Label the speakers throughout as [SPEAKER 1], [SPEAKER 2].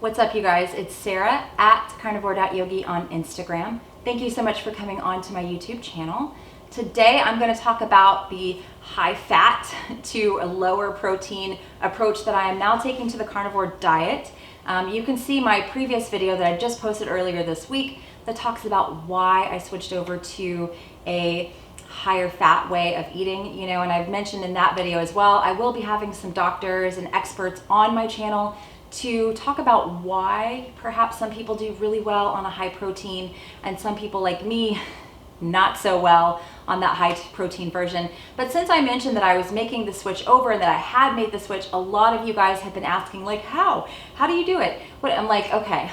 [SPEAKER 1] What's up, you guys? It's Sarah at carnivore.yogi on Instagram. Thank you so much for coming on to my YouTube channel. Today I'm going to talk about the high fat to a lower protein approach that I am now taking to the carnivore diet. You can see my previous video that I just posted earlier this week that talks about why I switched over to a higher fat way of eating, and I've mentioned in that video as well, I will be having some doctors and experts on my channel to talk about why perhaps some people do really well on a high protein and some people like me not so well on that high protein version. But since I mentioned that I was making the switch over and that I had made the switch, a lot of you guys have been asking, like, how do you do it? But I'm like, okay,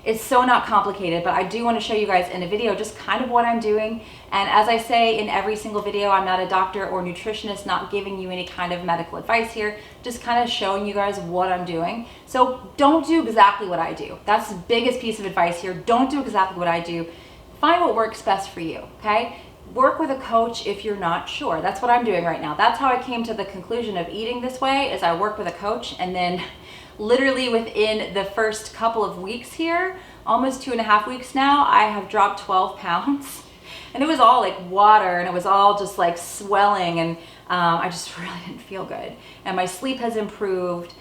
[SPEAKER 1] it's so not complicated, but I do want to show you guys in a video just kind of what I'm doing. And as I say in every single video, I'm not a doctor or nutritionist, not giving you any kind of medical advice here, just kind of showing you guys what I'm doing. So don't do exactly what I do. That's the biggest piece of advice here. Don't do exactly what I do. Find what works best for you, okay? Work with a coach if you're not sure. That's what I'm doing right now. That's how I came to the conclusion of eating this way, is I work with a coach, and then literally within the first couple of weeks here, almost 2.5 weeks now, I have dropped 12 pounds. And it was all like water, and it was all just like swelling, and I just really didn't feel good. And my sleep has improved.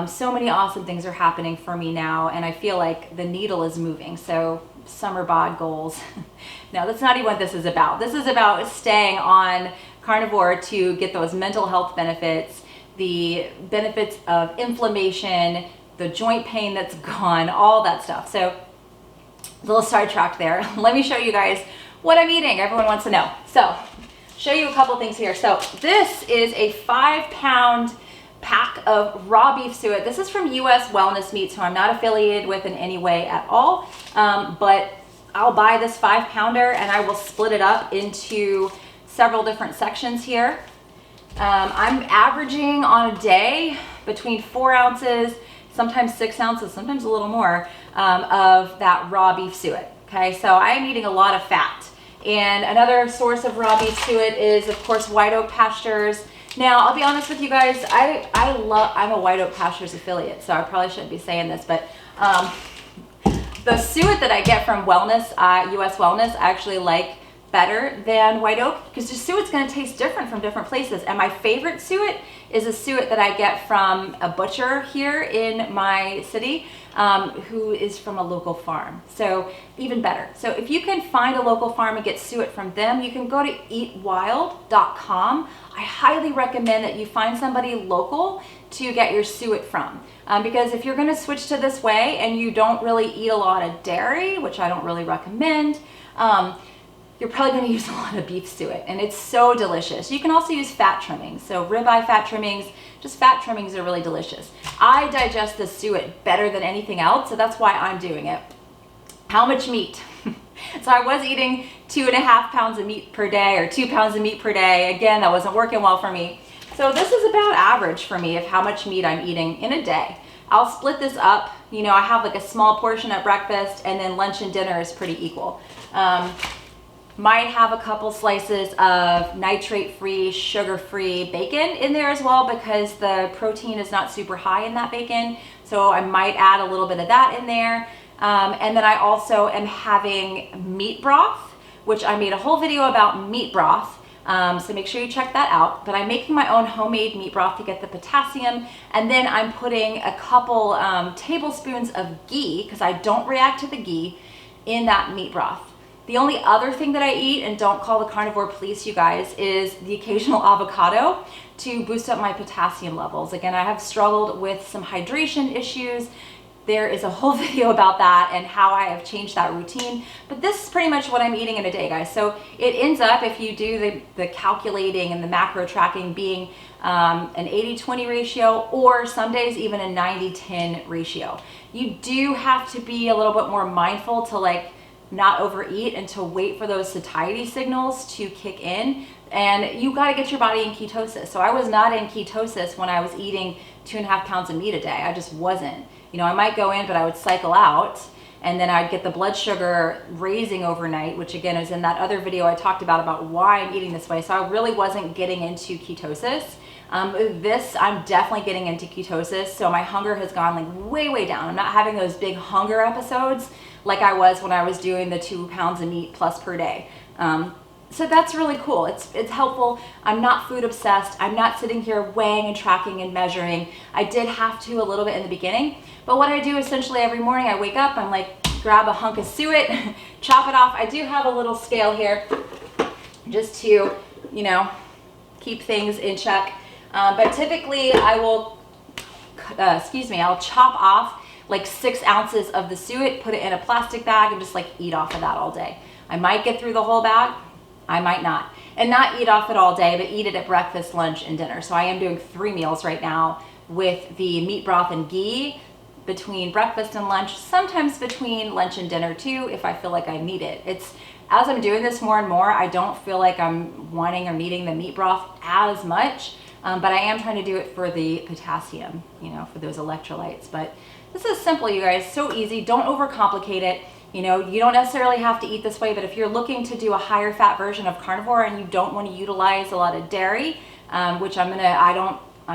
[SPEAKER 1] So many awesome things are happening for me now, and I feel like the needle is moving. So summer bod goals. No, that's not even what this is about. This is about staying on carnivore to get those mental health benefits, the benefits of inflammation, the joint pain that's gone, all that stuff. So a little sidetracked there. Let me show you guys what I'm eating. Everyone wants to know. So show you a couple things here. So this is a 5-pound pack of raw beef suet. This is from US Wellness Meat, so I'm not affiliated with in any way at all. But I'll buy this 5-pounder and I will split it up into several different sections here. I'm averaging on a day between 4 ounces, sometimes 6 ounces, sometimes a little more, of that raw beef suet. Okay, so I am eating a lot of fat. And another source of raw beef suet is, of course, White Oak Pastures. Now, I'll be honest with you guys, I'm a White Oak Pastures affiliate, so I probably shouldn't be saying this, but the suet that I get from Wellness, US Wellness, I actually like better than White Oak, because the suet's going to taste different from different places. And my favorite suet is a suet that I get from a butcher here in my city, who is from a local farm. So even better. So if you can find a local farm and get suet from them, you can go to eatwild.com. I highly recommend that you find somebody local to get your suet from. Because if you're going to switch to this way and you don't really eat a lot of dairy, which I don't really recommend, you're probably going to use a lot of beef suet, and it's so delicious. You can also use fat trimmings. So ribeye fat trimmings, just fat trimmings are really delicious. I digest the suet better than anything else, so that's why I'm doing it. How much meat? So I was eating 2.5 pounds of meat per day, or 2 pounds of meat per day. Again, that wasn't working well for me. So this is about average for me of how much meat I'm eating in a day. I'll split this up. I have like a small portion at breakfast, and then lunch and dinner is pretty equal. Might have a couple slices of nitrate-free, sugar-free bacon in there as well, because the protein is not super high in that bacon. So I might add a little bit of that in there. And then I also am having meat broth, which I made a whole video about meat broth. So make sure you check that out. But I'm making my own homemade meat broth to get the potassium. And then I'm putting a couple tablespoons of ghee, because I don't react to the ghee, in that meat broth. The only other thing that I eat, and don't call the carnivore police, you guys, is the occasional avocado to boost up my potassium levels. Again, I have struggled with some hydration issues. There is a whole video about that and how I have changed that routine. But this is pretty much what I'm eating in a day, guys. So it ends up, if you do the calculating and the macro tracking, being an 80-20 ratio, or some days even a 90-10 ratio. You do have to be a little bit more mindful to not overeat and to wait for those satiety signals to kick in. And you got to get your body in ketosis. So I was not in ketosis when I was eating 2.5 pounds of meat a day. I just wasn't. I might go in, but I would cycle out. and then I'd get the blood sugar raising overnight, which again is in that other video I talked about why I'm eating this way. So I really wasn't getting into ketosis. This, I'm definitely getting into ketosis. So my hunger has gone like way down. I'm not having those big hunger episodes like I was when I was doing the 2 pounds of meat plus per day. So that's really cool. It's helpful. I'm not food obsessed. I'm not sitting here weighing and tracking and measuring. I did have to a little bit in the beginning, but what I do essentially every morning, I wake up, I'm like, grab a hunk of suet, chop it off. I do have a little scale here just to, you know, keep things in check. But typically I will, I'll chop off like 6 ounces of the suet, put it in a plastic bag, and just like eat off of that all day. I might get through the whole bag. I might not. And not eat off it all day, but eat it at breakfast, lunch, and dinner. So I am doing 3 meals right now with the meat broth and ghee between breakfast and lunch, sometimes between lunch and dinner too, if I feel like I need it. It's, as I'm doing this more and more, I don't feel like I'm wanting or needing the meat broth as much, but I am trying to do it for the potassium, you know, for those electrolytes. But this is simple, you guys, so easy. Don't overcomplicate it. You know, you don't necessarily have to eat this way, but if you're looking to do a higher fat version of carnivore and you don't want to utilize a lot of dairy, which I'm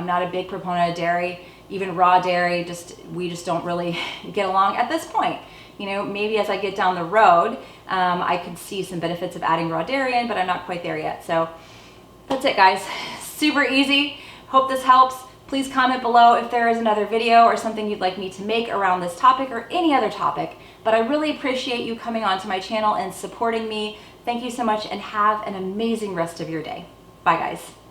[SPEAKER 1] not a big proponent of dairy, even raw dairy, we just don't really get along at this point. You know, maybe as I get down the road, I could see some benefits of adding raw dairy in, but I'm not quite there yet. So that's it, guys. Super easy. Hope this helps. Please comment below if there is another video or something you'd like me to make around this topic or any other topic. But I really appreciate you coming onto my channel and supporting me. Thank you so much and have an amazing rest of your day. Bye, guys.